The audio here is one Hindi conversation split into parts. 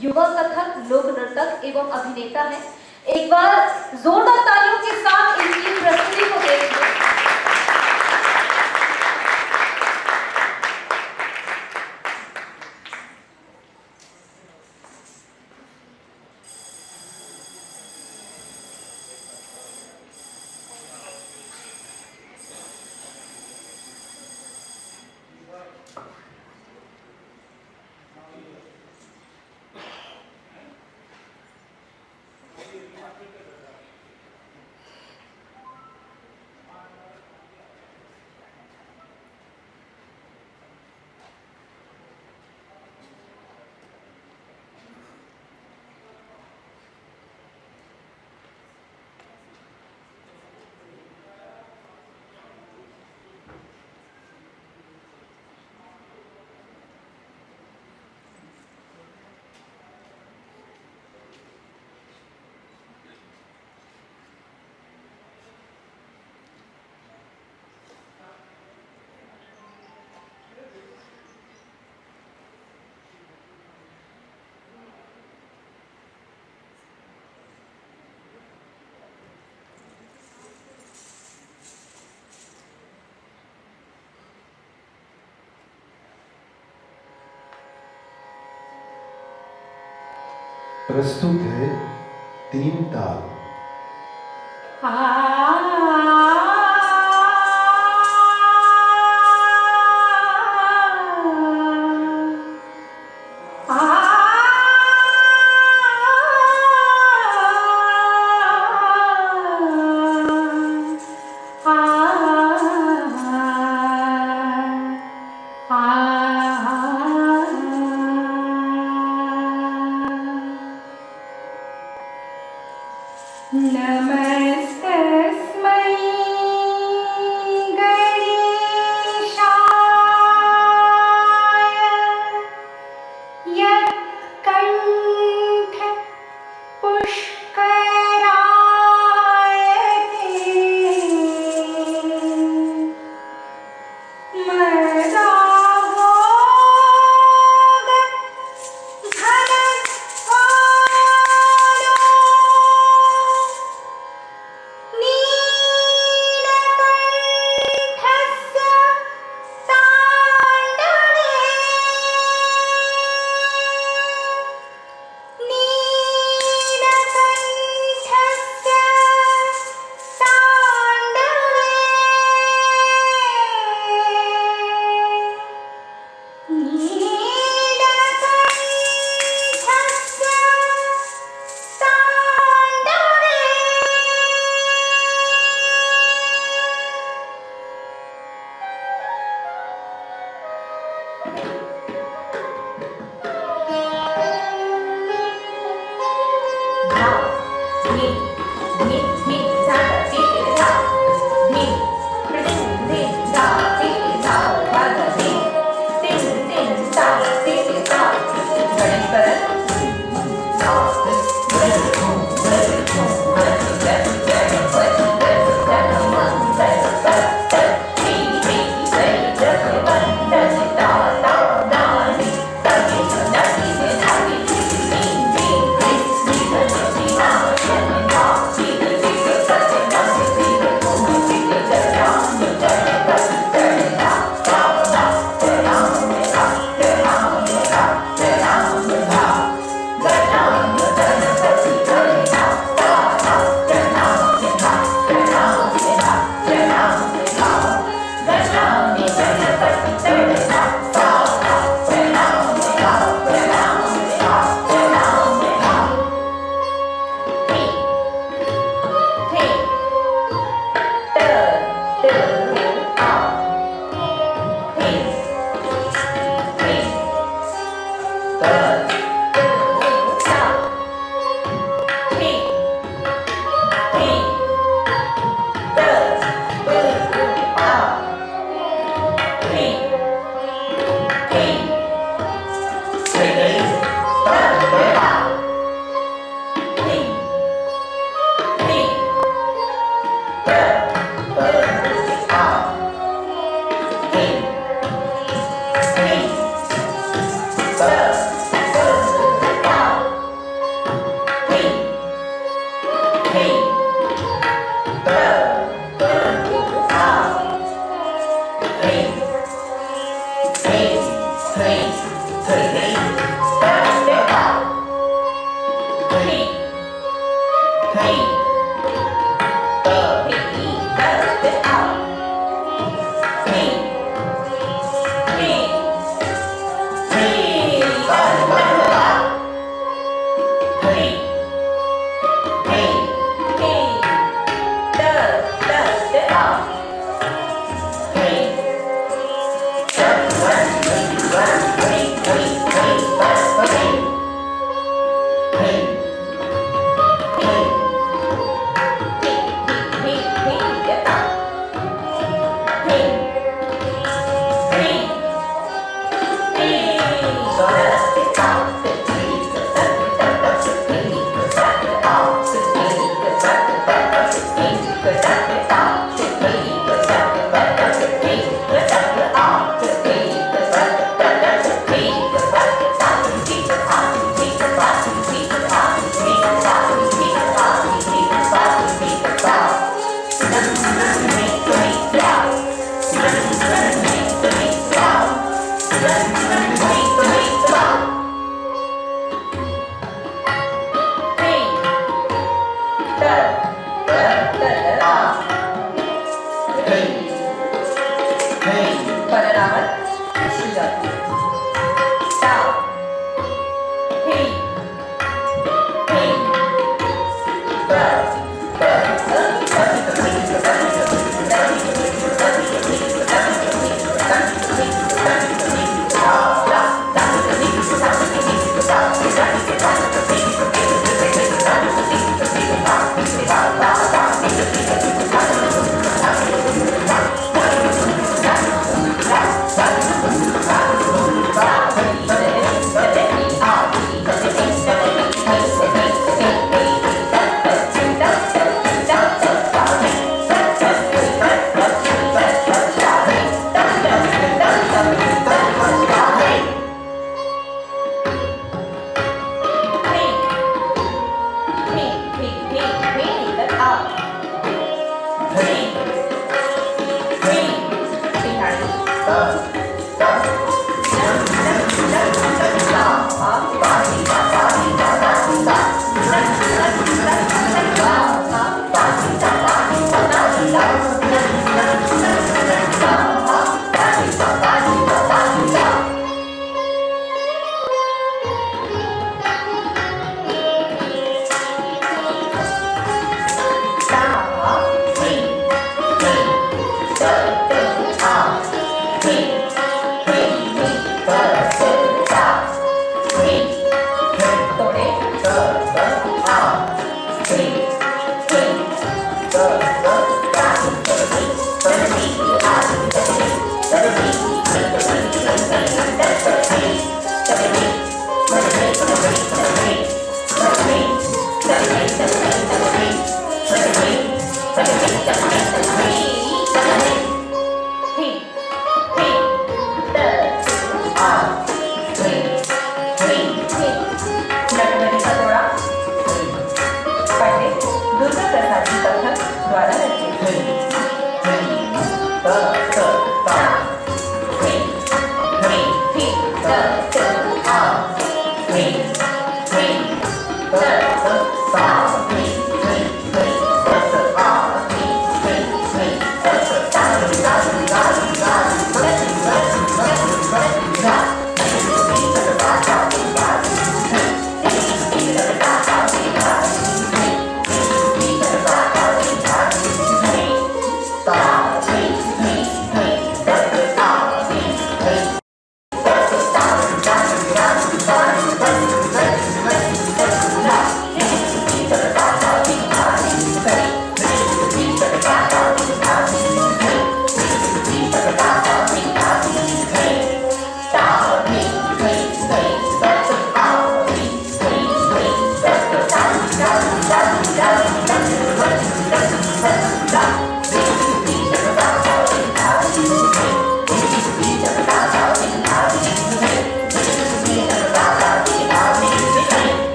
युवा कथक, लोक नर्तक एवं अभिनेता हैं। एक बार जोरदार तालियों के साथ इनकी प्रस्तुति को देखिए। प्रस्तुत है तीन ताल।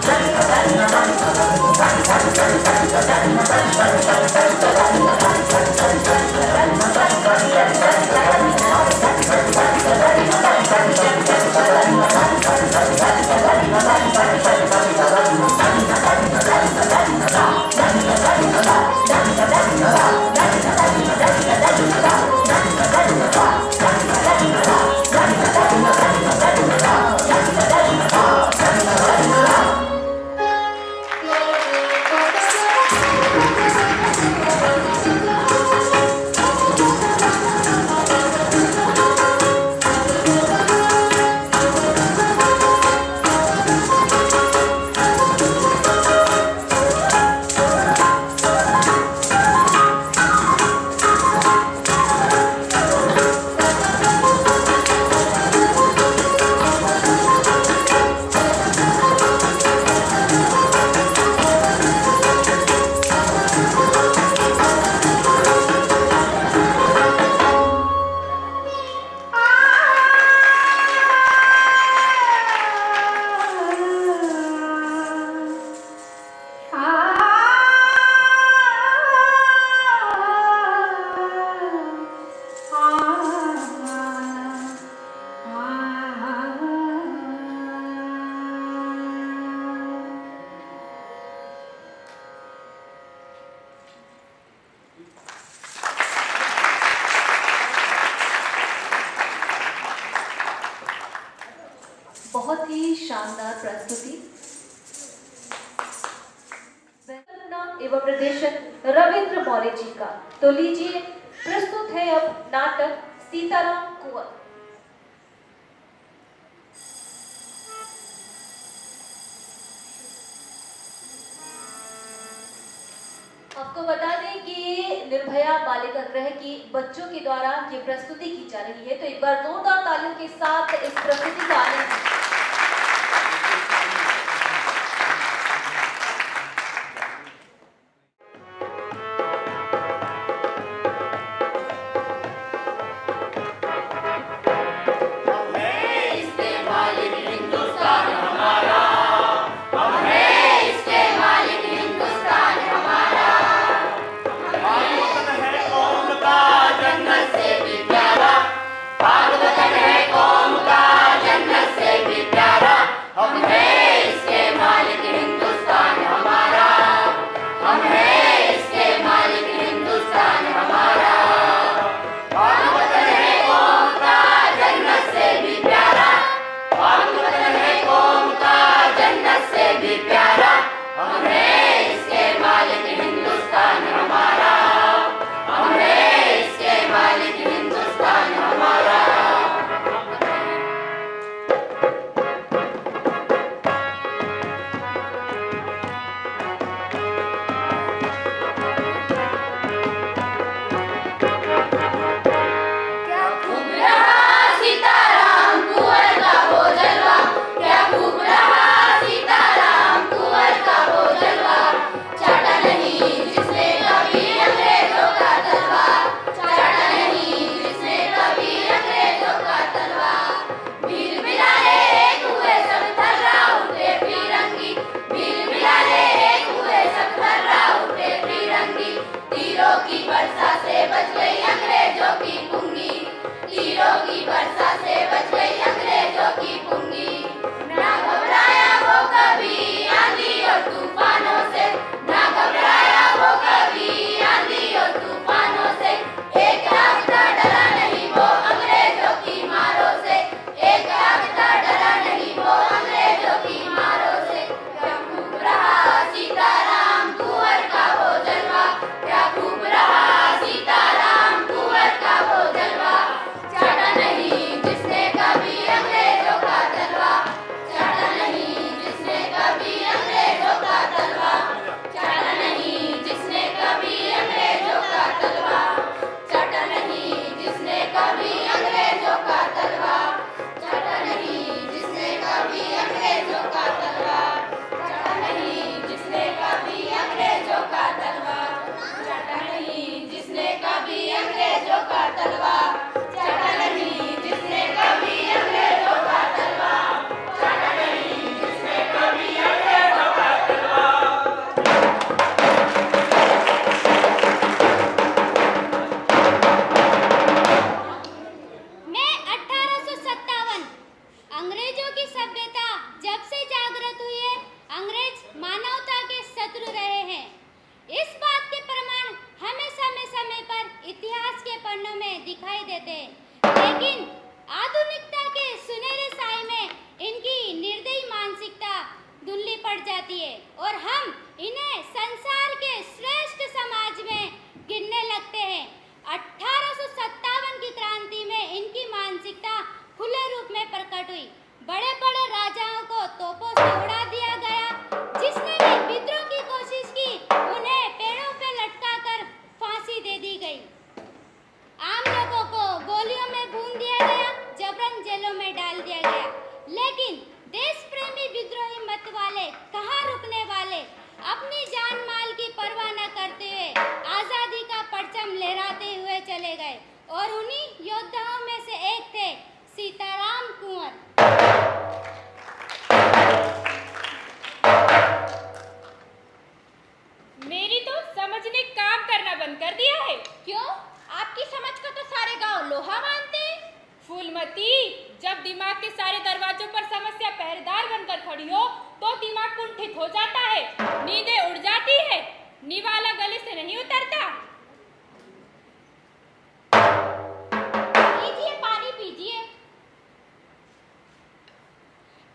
Thank you. ही शानदार प्रस्तुति। एवं निर्देशन रविंद्र मौर्य जी का। तो लीजिए, प्रस्तुत है अब नाटक सीताराम कुंवर। आपको बता दें कि निर्भया बालिका गृह की बच्चों के द्वारा ये प्रस्तुति की जा रही है, तो एक बार जोरदार तालियों के साथ इस प्रस्तुति का आनंद।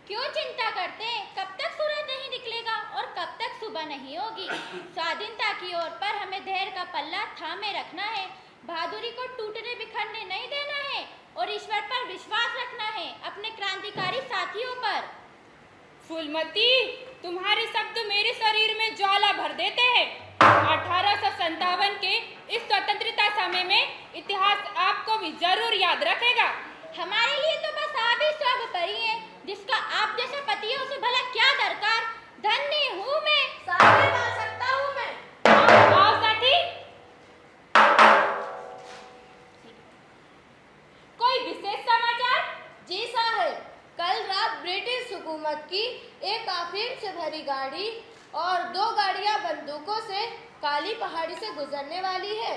क्यों का पल्ला थामे रखना है, बहादुरी को टूटने बिखरने नहीं देना है और ईश्वर पर विश्वास रखना है, अपने क्रांतिकारी साथियों पर। फूलमती, तुम्हारे शब्द मेरे शरीर में ज्वाला भर देते हैं। 1857 के इस स्वतंत्रता समय में इतिहास आपको भी जरूर याद रखेगा। हमारे लिए तो बस आप ही सर्वोपरि हैं, जिसका आप जैसे पतियों से भला क्या दरकार। धन्य हूँ मैं। सामने आ सकता हूँ मैं। आओ साथी। कोई विशेष समाचार? जी साहब, कल रात ब्रिटिश हुकूमत की एक अफीम से भरी गाड़ी और 2 गाड़ियां बंदूकों से काली पहाड़ी से गुजरने वाली है।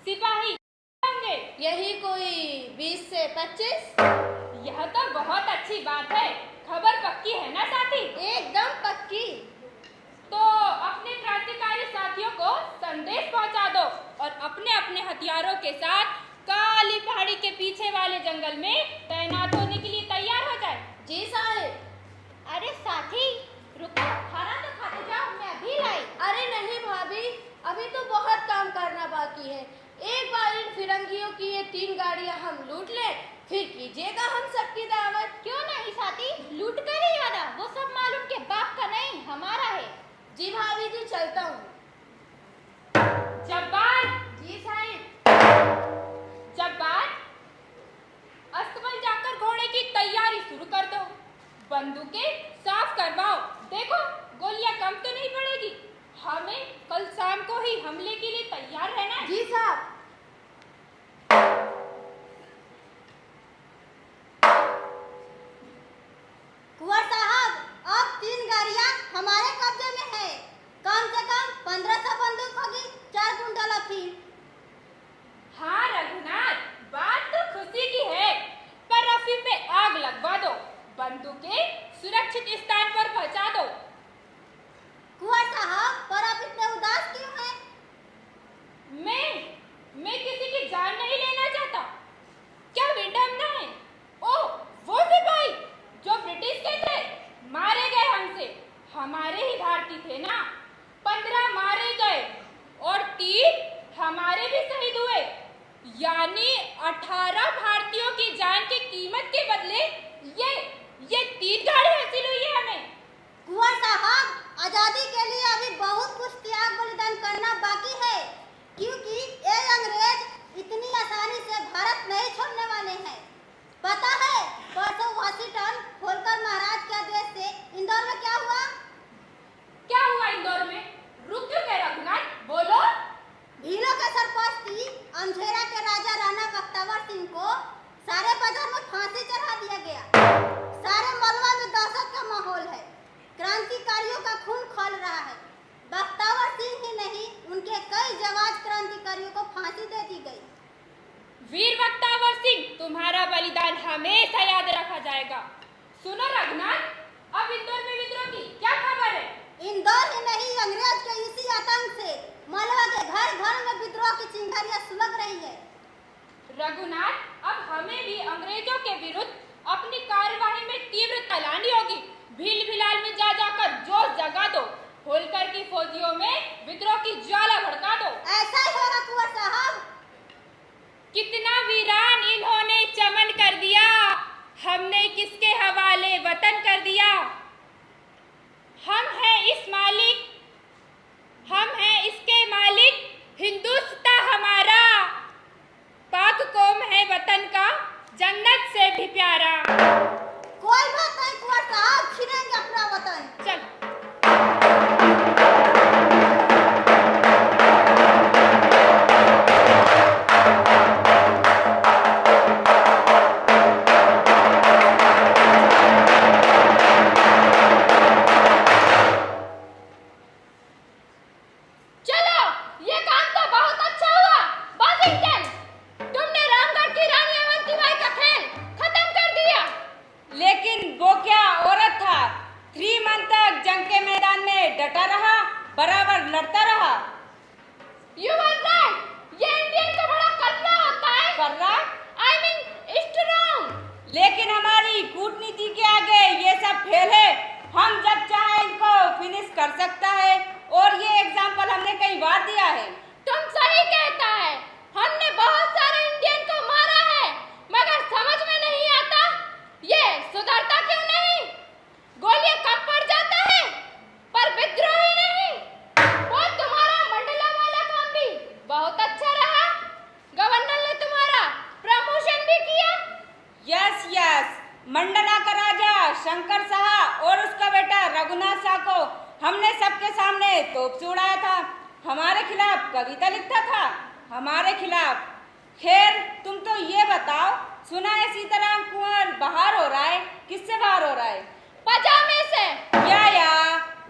सिपाही होंगे? यही कोई 20 से 25। यह तो बहुत अच्छी बात है। खबर पक्की है ना साथी? एकदम पक्की। तो अपने क्रांतिकारी साथियों को संदेश पहुंचा दो और अपने अपने हथियारों के साथ काली पहाड़ी के पीछे वाले जंगल में तैनात होने के लिए तैयार हो जाए। जी साहब। अरे साथी, रुको, खाना तो खाते जाओ, मैं अभी लाई। अरे नहीं भाभी, अभी तो बहुत काम करना बाकी है। एक बार इन फिरंगियों की ये 3 गाड़ियां हम लूट लें, फिर कीजिएगा हम सबकी दावत। क्यों नहीं साथी, लूट कर ही आना। वो सब माल उनके बाप का नहीं, हमारा है। जी भाभी जी, चलता हूँ। जब्बार। जी साहब। जब्बार, अस्तबल जाकर घोड़े की तैयारी शुरू कर दो। बंदूकें साफ करवाओ। देखो, गोलियां कम तो नहीं पड़ेगी। हमें कल शाम को ही हमले के लिए तैयार रहना है। जी साहब। कुंवर साहब, अब 3 गाड़ियां हमारे कब्जे में है। कम से कम 1500 बंदूक होगी, 4 कुंटल अफीम। हाँ रघुनाथ, बात तो खुशी की है, पर अफीम में आग लगवा दो। बंदूकें सुरक्षित स्थान पर पहुंचा दो। कुंवर साहब, पर आप इतने उदास क्यों हैं? मैं किसी की जान नहीं लेना चाहता। क्या विडंबना है। ओह, वो सिपाही जो ब्रिटिश के थे, मारे गए हमसे। हमारे ही भारतीय थे ना। 15 मारे गए और 3 हमारे भी शहीद हुए। यानी 18 भारतीयों की जान की कीमत के बदले ये 3 गाड़ी हासिल हुई है हमें। कुंवर साहब, आजादी के लिए अभी बहुत कुछ त्याग बलिदान करना बाकी है, क्योंकि ये अंग्रेज इतनी आसानी से भारत नहीं छोड़ने वाले हैं। पता है परसों वाशिंगटन होलकर महाराज के आदेश से इंदौर में क्या हुआ? क्या हुआ इंदौर में? रुक क्यों गए रघुनाथ, बोलो। भीलों के सरपस्ती अमझेरा के राजा राणा बख्तावर सिंह को सारे बाजार में फांसी चढ़ा दिया गया। सारे मलबा में दहशत का माहौल है। क्रांतिकारियों का खून खौल रहा है। बख्तावर सिंह ही नहीं, उनके कई जाबाज क्रांतिकारियों को फांसी दे दी गई। वीर बख्तावर सिंह, तुम्हारा बलिदान हमेशा याद रखा जाएगा। सुनो रघुनाथ, अब इंदौर में विद्रोह की क्या खबर है? इंदौर ही नहीं, अंग्रेज के इसी आतंक से मलबा के घर घर में विद्रोह की चिंगारियां सुलग रही है। रघुनाथ, अब हमें भी अंग्रेजों के विरुद्ध अपनी कार्यवाही में तीव्रता लानी होगी। भील भिलाल में जा जाकर जोश जगा दो। होलकर की फौजियों में विद्रोह की ज्वाला भड़का दो। ऐसा ही होगा कुंवर साहब। कितना वीरान इन्होंने चमन कर दिया, हमने किसके हवाले वतन कर दिया। हम हैं इस मालिक, हम हैं इसके मालिक, हिंदुस्तान हमारा। पाक कौम है वतन का, जन्नत से भी प्यारा। कोई बात नहीं कुंवर साहब, छीनेंगे अपना वतन। चल। बराबर लड़ता रहा। You are right. ये इंडियन का बड़ा कर्रा होता है। कर्रा? I mean strong. लेकिन हमारी कूटनीति के आगे ये सब फेल है। हम जब चाहे इनको फिनिश कर सकता है, और ये एग्जाम्पल हमने कई बार दिया है। तुम सही मंडला का राजा शंकर शाह और उसका बेटा रघुनाथ शाह को हमने सबके सामने तोप से उड़ाया था, हमारे खिलाफ कविता लिखता था, हमारे खिलाफ। खैर तुम तो ये बताओ, सुना है सीताराम कुंवर बाहर हो रहा है, किससे बाहर हो रहा है? पजामे से। या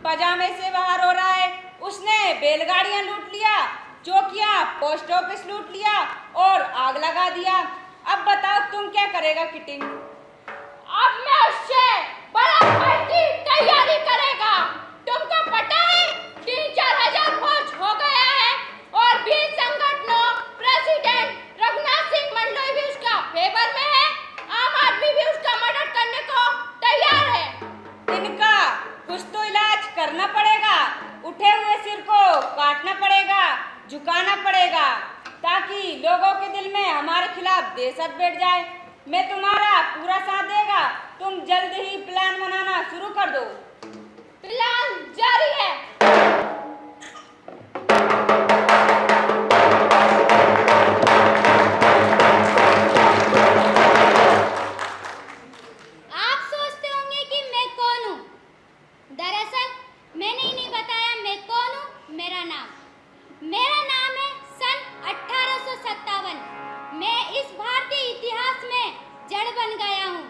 पजामे से बाहर हो रहा है। उसने बैलगाड़ियां लूट लिया, चौकियां, पोस्ट ऑफिस लूट लिया और आग लगा दिया। अब बताओ तुम क्या करेगा किटिंग? अब मैं उससे बड़ा फाइट की तैयारी करेगा। तुमको पता है 3-4 हजार फौज हो गया है और भी संगठनों प्रेसिडेंट रघुनाथ सिंह मंडलोई भी उसका फेवर में है। आम आदमी भी उसका मदद करने को तैयार है। इनका कुछ तो इलाज करना पड़ेगा, उठे हुए सिर को काटना पड़ेगा, झुकाना पड़ेगा, ताकि लोगों के दिल में हमारे खिलाफ दहशत बैठ जाए। मैं तुम्हारा पूरा साथ देगा, तुम जल्द ही प्लान बनाना शुरू कर दो। प्लान जारी है। आप सोचते होंगे कि मैं कौन हूँ। दरअसल मैंने ही नहीं बताया मैं कौन हूँ। मेरा नाम है सन 1857। मैं इस भारतीय इतिहास में जड़ बन गया हूँ।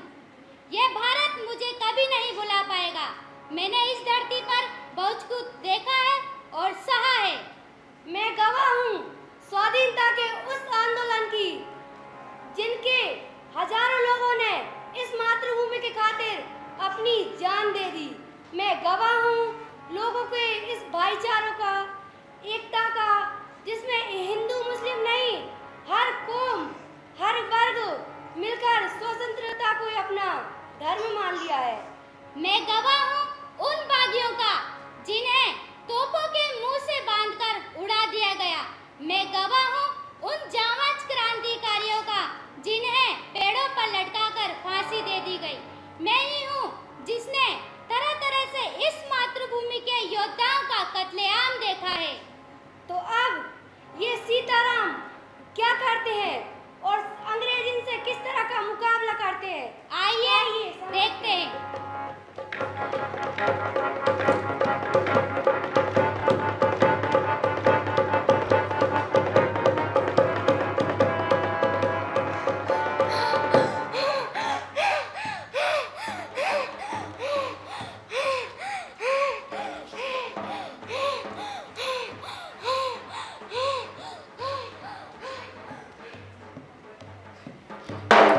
यह भारत मुझे कभी नहीं भुला पाएगा। मैंने इस धरती पर बहुत कुछ देखा है और सहा है। मैं गवाह हूँ स्वाधीनता के उस आंदोलन की, जिनके हजारों लोगों ने इस मातृभूमि के खातिर अपनी जान दे दी। मैं गवाह हूँ लोगों के इस भाईचारों का, एकता का, जिसमें हिंदू मुस्लिम नहीं, हर कौम, हर वर्ग मिलकर स्वतंत्रता को अपना धर्म मान लिया है। मैं गवाह हूँ उन बागियों का जिन्हें तोपों के मुंह से बांधकर उड़ा दिया गया। मैं गवाह हूँ उन जांबाज क्रांतिकारियों का जिन्हें पेड़ों पर लटकाकर फांसी दे दी गई। मैं ही हूँ जिसने तरह तरह से इस मातृभूमि के योद्धाओं का कत्लेआम देखा है। तो अब ये सीताराम क्या करते हैं और अंग्रेज इनसे किस तरह का मुकाबला करते हैं, आइए देखते हैं।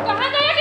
कहाँ गए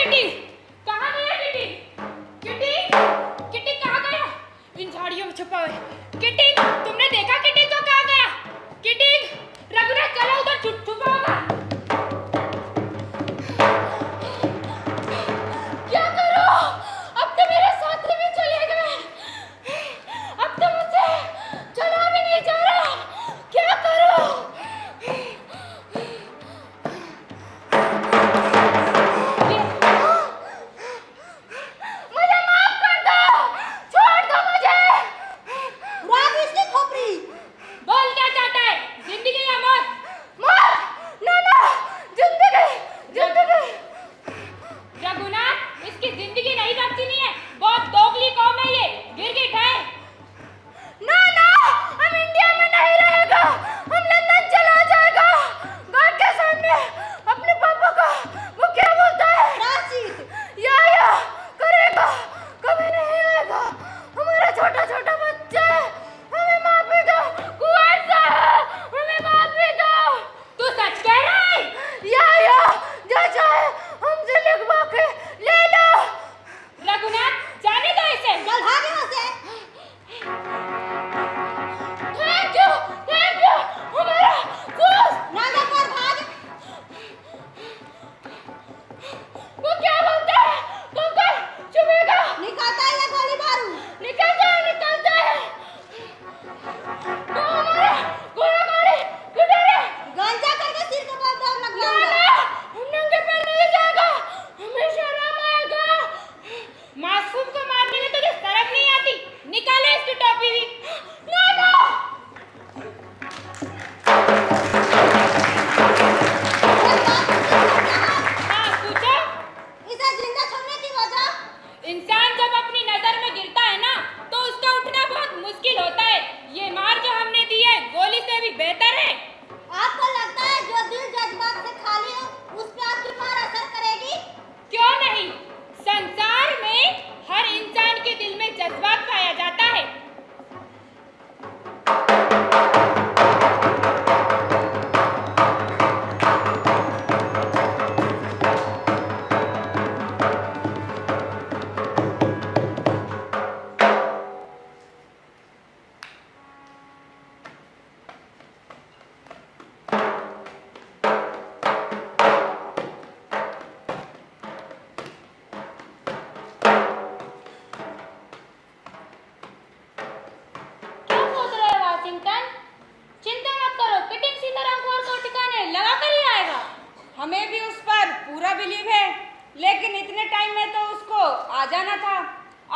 आ जाना था।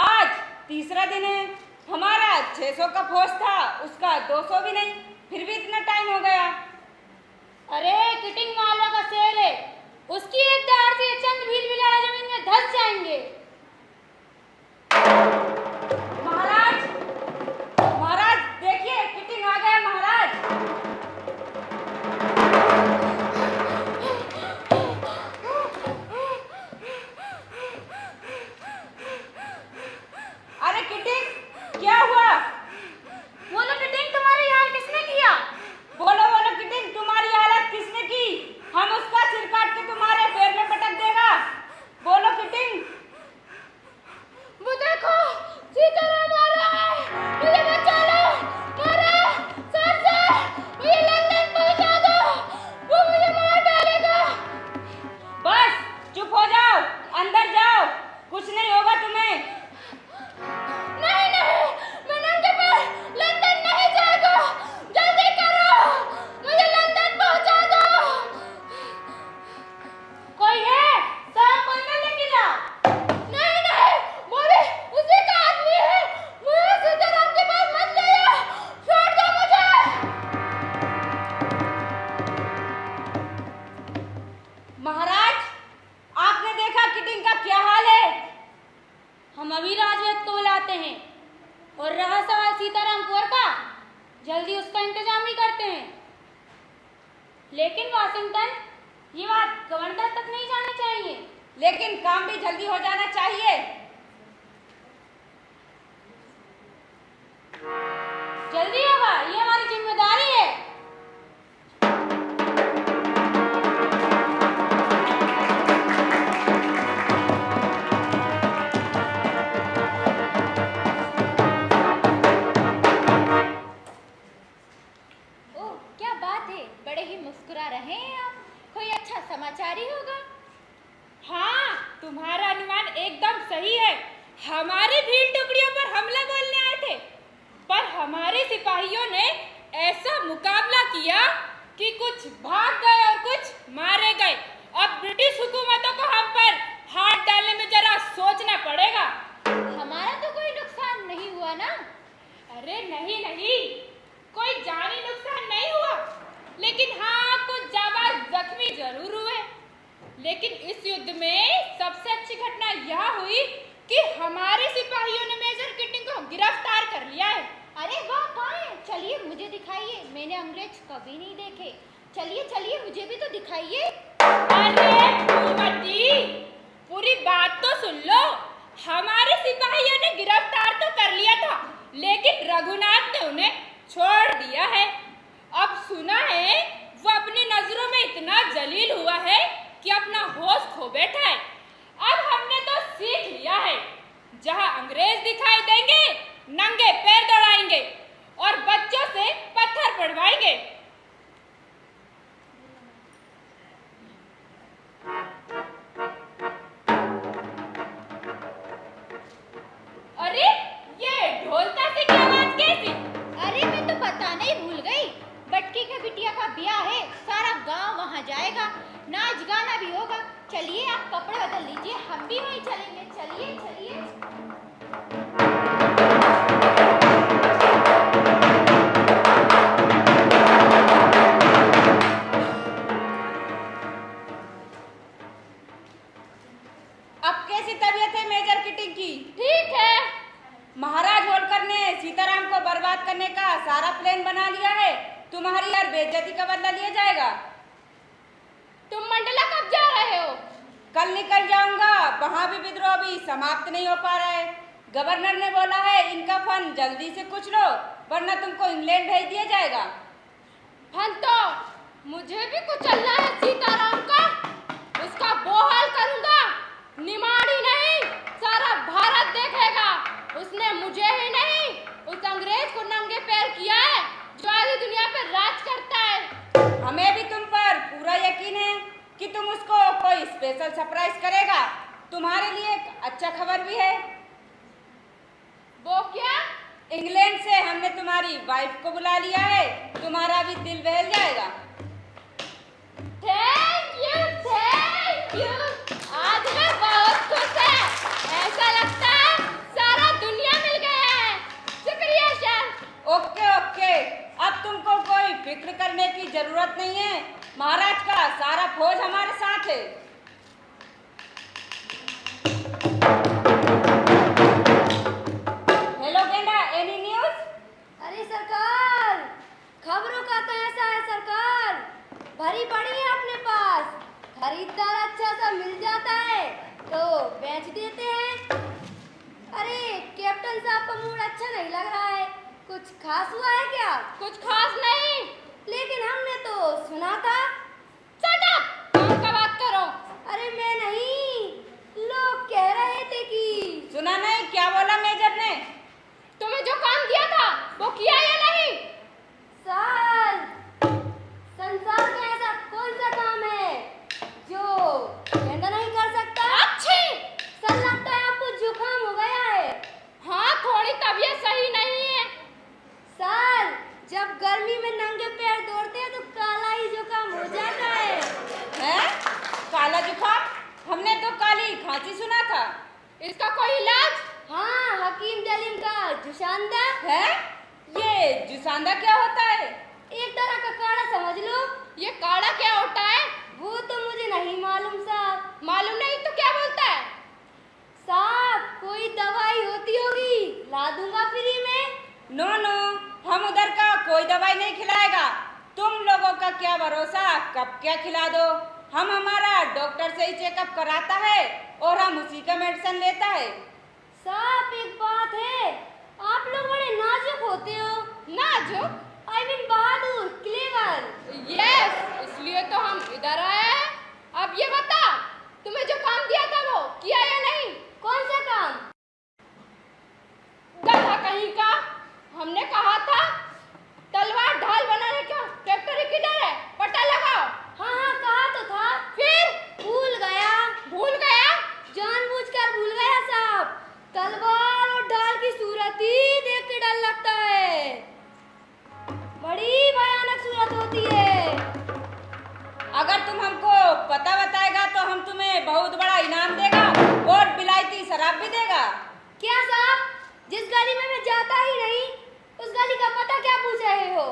आज तीसरा दिन है। हमारा 600 का पोस्ट था, उसका 200 भी नहीं, फिर भी इतना टाइम हो गया। अरे किटिंग मालवा का शेर है, उसकी एक दहाड़ से ये चंद भील बिलाड़ा जमीन में धस जाएंगे। महाराज, महाराज देखिए किटिंग आ गया महाराज। अरे किटिंग क्या हुआ? बोलो किटिंग, तुम्हारी हाल किसने किया? बोलो बोलो किटिंग, तुम्हारी हालत किसने की? हम उसका सिर काट के तुम्हारे पैर में पटक देगा। बोलो किटिंग। वो देखो, सीताराम आ रहा है, मुझे बचा लो। मारा, सर से, मुझे लंदन पहुंचा दो, वो मुझे मार डालेगा। बस चुप हो जाओ, अंदर जाओ, कुछ नहीं होगा तुम्हें। नहीं नहीं, मैं नंगे पैर लंदन नहीं जाएगा। जल्दी करो, मुझे लंदन पहुंचा दो। कोई है? सर कोई ना लेके जाओ। नहीं नहीं, वो भी उसी का आदमी है। मुझे सीताराम के पास मत ले जाओ, छोड़ दो मुझे। महाराज, आपने देखा किटिंग का क्या हाल है? हम अभी राजवेद को बुलाते हैं और रहा सवाल सीताराम कुंवर का, जल्दी उसका इंतजाम ही करते हैं। लेकिन वाशिंगटन, ये बात गवर्नर तक नहीं जानी चाहिए। लेकिन काम भी जल्दी हो जाना चाहिए। जल्दी होगा, ये हमारी जिम्मेदारी है। ओह क्या बात है, बड़े ही मुस्कुरा रहे हैं आप। कोई अच्छा समाचार ही होगा। हाँ, तुम्हारा अनुमान एकदम सही है। हमारी भीड़ टुकड़ियों पर हमला बोलने आए थे, पर हमारे सिपाहियों ने ऐसा मुकाबला किया कि कुछ भाग गए और कुछ मारे गए। अब ब्रिटिश हुकूमतों को हम पर हाथ डालने में जरा सोचना पड़ेगा। हमारा तो कोई नुकसान नहीं हुआ ना? अरे नहीं नहीं, कोई जानी नुकसान नहीं हुआ, लेकिन हाँ कुछ जाबाज जख्मी जरूर हुए। लेकिन इस युद्ध में सबसे अच्छी घटना यह हुई कि हमारे सिपाहियों ने मेजर किटिंग को गिरफ्तार कर लिया है। अरे वाह, कहाँ है? चलिए मुझे दिखाइए, मैंने अंग्रेज कभी नहीं देखे। चलिए चलिए, मुझे भी तो दिखाइए। अरे फूलमती, पूरी बात तो सुन लो। हमारे सिपाहियों ने गिरफ्तार तो कर लिया था, लेकिन रघुनाथ ने उन्हें छोड़ दिया है। अब सुना है वो अपनी नजरों में इतना जलील हुआ है कि अपना होश खो बैठा है। अब हमने तो सीख लिया है, जहां अंग्रेज दिखाई देंगे नंगे पैर दौड़ाएंगे और बच्चों से पत्थर पड़वाएंगे। अरे ये ढोल ताशे की आवाज कैसी? अरे मैं तो बताना ही भूल गई, बटकी के बिटिया का ब्याह है, सारा गांव वहां जाएगा, नाच गाना भी होगा। चलिए आप कपड़े बदल लीजिए, हम भी वहीं चलेंगे। चलिए चलिए। अब कैसी तबीयत है मेजर किटिंग की? ठीक है। महाराज होलकर ने सीताराम को बर्बाद करने का सारा प्लान बना लिया है। तुम्हारी हर बेइज्जती का बदला लिया जाएगा। तुम मंडला कब जा रहे हो? कल निकल जाऊंगा, वहां भी विद्रोह अभी समाप्त नहीं हो पा रहा है। गवर्नर ने बोला है इनका फंड जल्दी से कुछ लो, वरना तुमको इंग्लैंड भेज दिया जाएगा। फन तो मुझे भी कुचलना है सीताराम का, उसका बोहाल करूंगा। निमाड़ी नहीं, सारा भारत देखेगा। उसने मुझे ही नहीं, उस अंग्रेज को नंगे पैर किया है जो आधी दुनिया पर राज करता है। हमें भी तुम पर पूरा यकीन है कि तुम उसको कोई स्पेशल सरप्राइज करेगा। तुम्हारे लिए एक अच्छा खबर भी है। वो क्या? इंग्लैंड से हमने तुम्हारी वाइफ को बुला लिया है, तुम्हारा भी दिल बहल जाएगा। थैंक यू, आज मैं बहुत खुश है। ऐसा मैच देते हैं। अरे कैप्टन साहब का मूड अच्छा नहीं लग रहा है, कुछ खास हुआ है क्या? कुछ खास नहीं। लेकिन हमने तो सुना था। शट अप, काम का बात करो। अरे मैं नहीं, लोग कह रहे थे कि सुना नहीं, क्या बोला मेजर ने? तुम्हें जो काम दिया था वो किया या नहीं? साल संसार का ऐसा कौन सा काम है जो कहना नहीं कर सकता? अच्छी। सर लगता है आपको जुकाम हो गया है। हाँ, थोड़ी तबीयत सही नहीं है। साल जब गर्मी में नंगे पैर दौड़ते हैं तो काला ही जुकाम हो जाता है। हैं? काला जुकाम? हमने तो काली खांसी सुना था। इसका कोई इलाज? हाँ, हकीम जलीम का जुशांदा। है? ये जुसांदा क्या होता है? एक तरह का काढ़ा समझ लो। ये काढ़ा क्या होता है? वो तो मुझे नहीं मालूम साहब। मालूम नहीं तो क्या बोलता है? साहब कोई दवाई होती होगी, ला दूंगा फ्री में। नो नो, हम उधर का कोई दवाई नहीं खिलाएगा। तुम लोगों का क्या भरोसा कब क्या खिला दो। हम हमारा डॉक्टर से ही चेकअप कराता है और हम उसी का मेडिसिन लेता है। साहब एक बात है, आप लोग बड़े नाजुक होते हो। नाजुक? I mean Bahadur, clever. Yes, इसलिए तो हम इधर आए हैं। अब ये बता, तुम्हें जो काम दिया था वो किया या नहीं? कौन सा काम? गधा कहीं का। हमने कहा था तलवार ढाल बनाने का फैक्ट्री किधर है, पता लगाओ। हाँ हाँ कहा तो था। फिर भूल गया। भूल गया? जानबूझकर भूल गया साहब। तलवार और ढाल की सूरत ही देख के डर लगता है, बड़ी भयानक सूरत होती है। अगर तुम हमको पता बताएगा तो हम तुम्हें बहुत बड़ा इनाम देगा और विलायती शराब भी देगा। क्या साहब, जिस गली में मैं जाता ही नहीं उस गली का पता क्या पूछ रहे हो?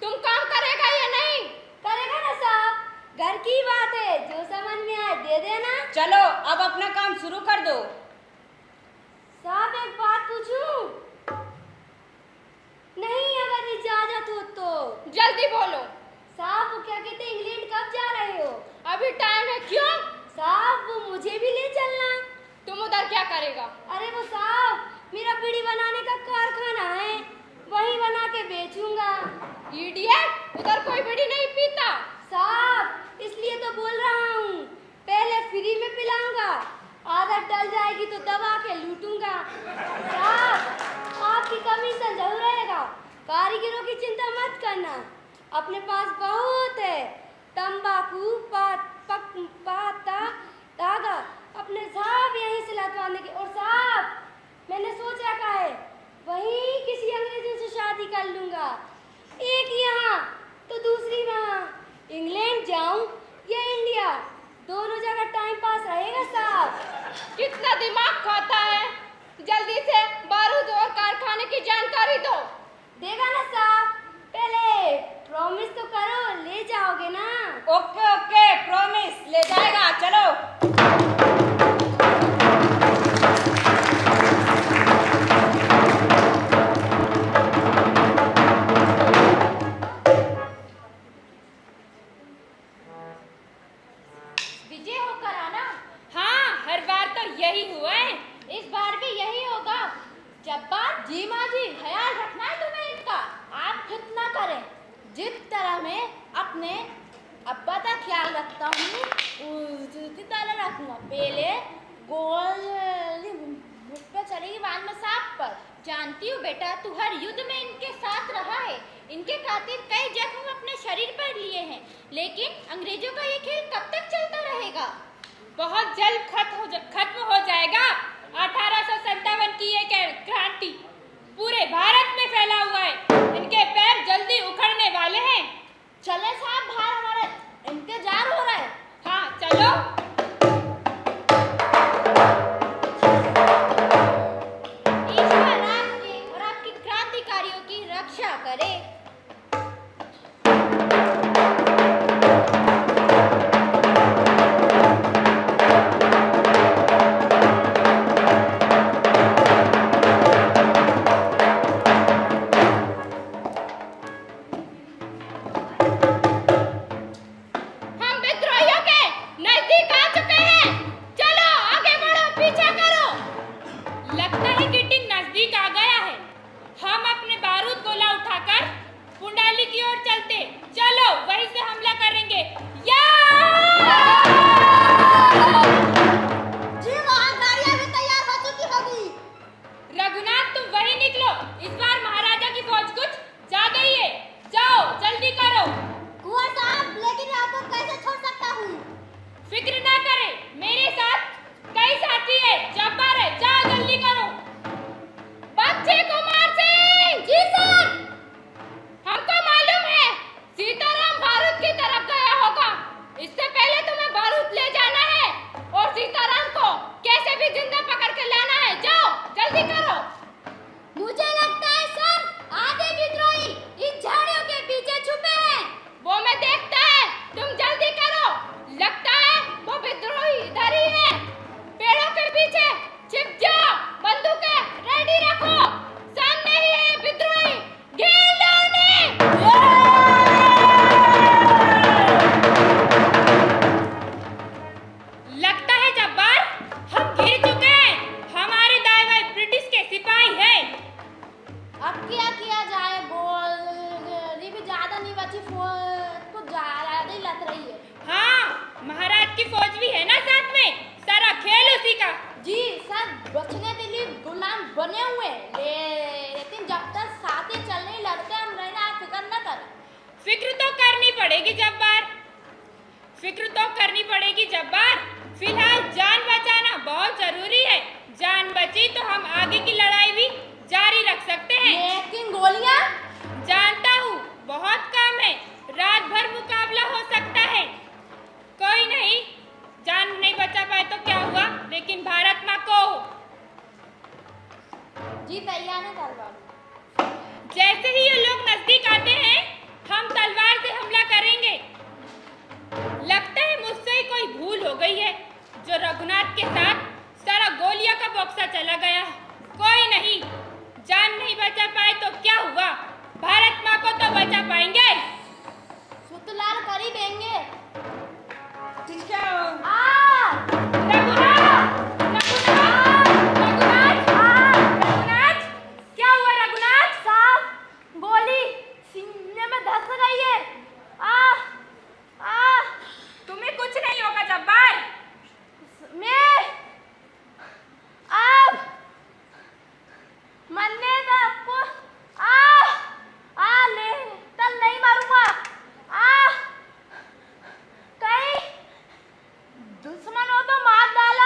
तुम काम करेगा या नहीं? करेगा ना साहब, घर की बात है, जो समझ में आए दे देना। चलो अब अपना काम शुरू कर दो। साहब एक बात पूछूं? नहीं अगर इजाजत हो तो। जल्दी बोलो। साहब वो क्या कहते हैं, इंग्लैंड कब जा रहे हो? अभी टाइम है। क्यों? साहब वो मुझे भी ले चलना। तुम उधर क्या करेगा? अरे वो साहब मेरा बीड़ी बनाने का कारखाना है, वहीं बना के बेचूंगा। इडियट, उधर कोई बीड़ी नहीं पीता। साहब इसलिए तो बोल रहा हूँ, पहले फ्री में पिलाऊंगा, आदत डल जाएगी तो दबा के लूटूंगा। साहब आपकी कमीशन जरूर रहेगा, कारीगरों की चिंता मत करना, अपने पास बहुत है। तंबाकू पाता धागा अपने साहब यहीं से लटवाने के। और साहब मैंने सोच रखा है वहीं किसी अंग्रेजी से शादी कर लूंगा, एक यहाँ तो दूसरी वहाँ। इंग्लैंड जाऊं या इंडिया, दोनों जगह टाइम पास रहेगा साहब। कितना दिमाग खाता है। जल्दी से बारूद और कारखाने की जानकारी दो। देगा ना साहब, पहले प्रॉमिस तो करो, ले जाओगे ना? ओके ओके, प्रॉमिस, ले जाएगा। चलो विजय होकर आना। हाँ, हर बार तो यही हुआ है। इस बार भी यही होगा। जब्बार जी माँ जी, ख्याल रखना है तुम्हें इनका। आप कितना करें, जिस तरह मैं अपने अब्बा का ख्याल रखता हूँ उसी तरह रखूँगा। पहले गोल मुझ पर चलेगी, बाद में सांप पर। जानती हूँ बेटा, तू हर युद्ध में इनके साथ रहा है, इनके खातिर कई जख्म अपने शरीर पर लिए हैं, लेकिन अंग्रेजों का ये खेल कब तक चलता रहेगा? बहुत जल्द खत्म हो जाएगा। 1857 की ये क्रांति पूरे भारत में फैला हुआ है। इनके पैर जल्दी उखड़ने वाले हैं। चले साहब, बाहर हमारा इंतजार हो रहा है। हाँ चलो। ईश्वर आपकी और आपकी क्रांतिकारियों की रक्षा करे। हम विद्रोहियों के नजदीक पुंडाली की ओर चलते। चलो वहीं से हमला करेंगे। या जी वहाँ गाड़ियाँ भी तैयार हो चुकी होगी। रघुनाथ तुम वहीं निकलो, इस बार महाराजा की फौज कुछ ज्यादा ही है। जाओ जल्दी करो। कुंवर साहब लेकिन मैं आपको कैसे छोड़ सकता हूँ? फिक्र ना करे, मेरे साथ कई साथी है, जब्बार है। जाओ जल्दी करो। बच्चे कुमार सिंह जी सर, हमको मालूम है सीताराम बारूद की तरफ गया होगा। इससे पहले तुम्हें बारूद ले जाना है और सीताराम को कैसे भी जिंदा पकड़ के लाना है। जाओ जल्दी करो। मुझे लगता है सर आधे विद्रोही इन झाड़ियों के पीछे छुपे हैं। वो मैं देखता है, तुम जल्दी करो। लगता है वो विद्रोही इधर ही है। पेड़ों के पीछे छिप जाओ, बंदूकें रेडी रखो। सामने ही है विद्रोही, घेर लो उन्हें। लगता है जब्बार हम घिर चुके हैं। हमारे दाएं बाएं ब्रिटिश के सिपाही हैं। अब क्या किया जाए? बोल भी ज्यादा नहीं बची, कुछ ज्यादा ही लग रही है। हाँ महाराज की फौज भी है ना साथ में, सारा खेल उसी का। जी सर, बचने के लिए गुलाम बने हुए हैं, लेकिन जब तक साथी चलने लगते हम रहना, आप फिक्र न करें। फिक्र तो करनी पड़ेगी जब्बार, फिक्र तो करनी पड़ेगी जब्बार। फिलहाल जान बचाना बहुत जरूरी है। जान बची तो हम आगे की लड़ाई भी जारी रख सकते हैं। लेकिन गोलियां? जानता हूँ बहुत कम है, रात भर मुकाबला हो सकता है। कोई नहीं, जान नहीं बचा पाए तो क्या हुआ, लेकिन भारत माँ को जी तैयार है तलवार। जैसे ही ये लोग नजदीक आते हैं हम तलवार से हमला करेंगे। लगता है मुझसे ही कोई भूल हो गई है, जो रघुनाथ के साथ सारा गोलियां का बक्सा चला गया। कोई नहीं, जान नहीं बचा पाए तो क्या हुआ, भारत माँ को तो बचा पाएंगे। सुतलाल कर ही देंगे। रघुनाथ, क्या हुआ रघुनाथ? साहब गोली सीने में धस गई है। तुम्हें कुछ नहीं होगा जब्बार। मैं अब मरने का आपको ले तल नहीं मारूंगा। कहीं दुश्मन हो तो मार डाले।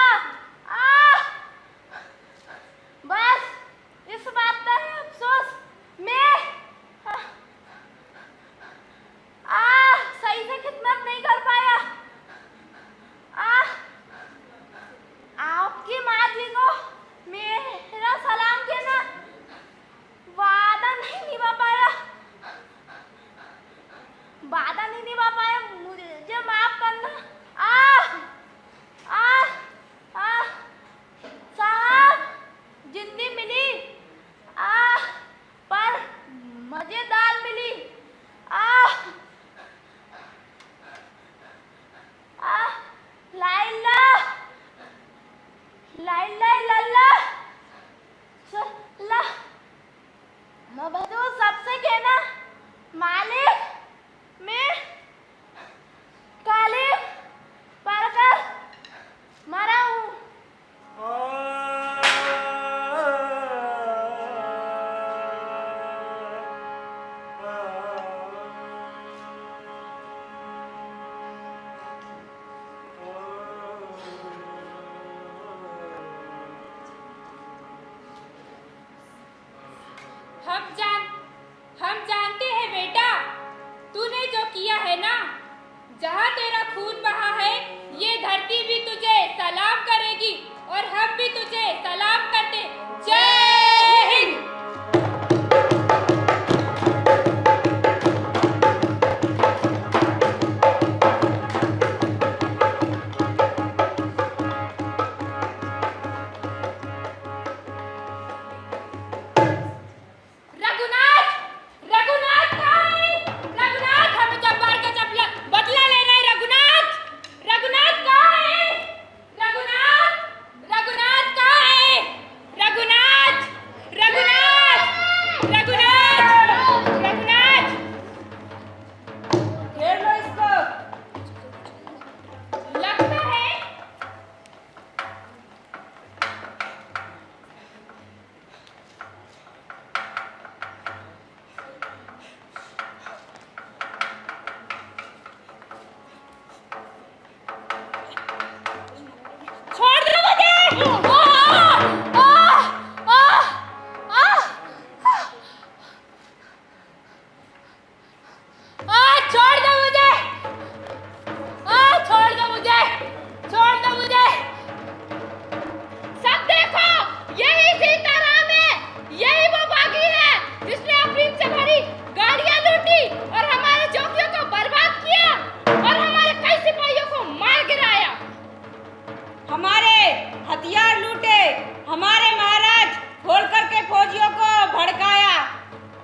हमारे हथियार लूटे, हमारे महाराज खोल करके फौजियों को भड़काया,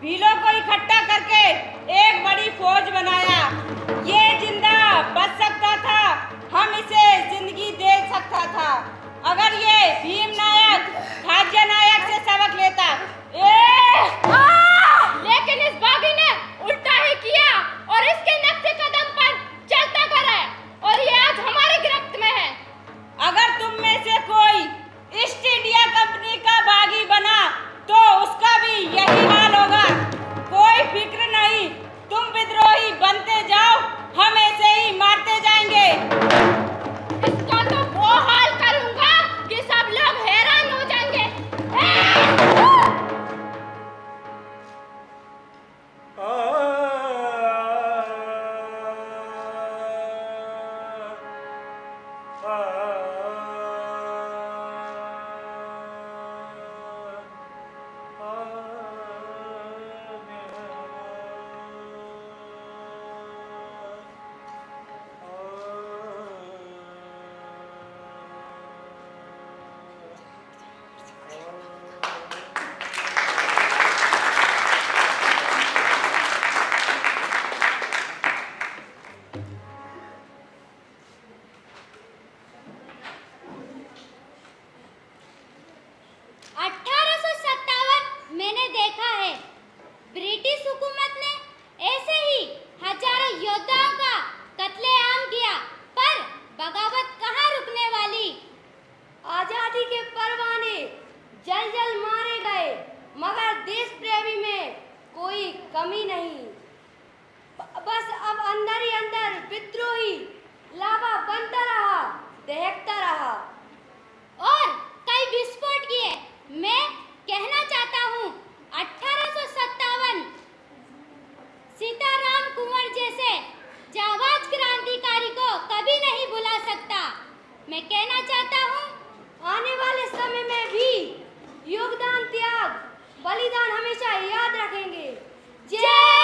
भीलों को इकट्ठा करके एक बड़ी फौज बनाया। ये जिंदा बच सकता था, हम इसे जिंदगी दे सकता था, अगर ये भीम नायक खाद्य नायक से सबक लेता। लेकिन इस बागी ने उल्टा ही किया और इसके नक्शे कदम पर चलता कर है और ये आज हमारी गिरफ्त में है। अगर तुम में से कोई ईस्ट इंडिया कंपनी का बागी बना तो उसका भी यही हाल होगा। कोई फिक्र नहीं, तुम विद्रोही बनते जाओ, हम ऐसे ही मारते जाएंगे। इसका तो वो हाल करूंगा कि सब लोग हैरान हो जाएंगे। मैंने देखा है ब्रिटिश हुकूमत ने ऐसे ही हजारों योद्धाओं का कत्लेआम किया, पर बगावत कहाँ रुकने वाली। आजादी के परवाने जल जल मारे गए, मगर देश प्रेमी में कोई कमी नहीं। बस अब अंदर ही अंदर विद्रोही लावा बनता रहा, दहकता रहा और कई विस्फोट किए। मैं कहना चाहता हूँ 1857 सीताराम कुंवर जैसे जाबाज क्रांतिकारी को कभी नहीं भुला सकता। मैं कहना चाहता हूँ आने वाले समय में भी योगदान, त्याग, बलिदान हमेशा याद रखेंगे। जय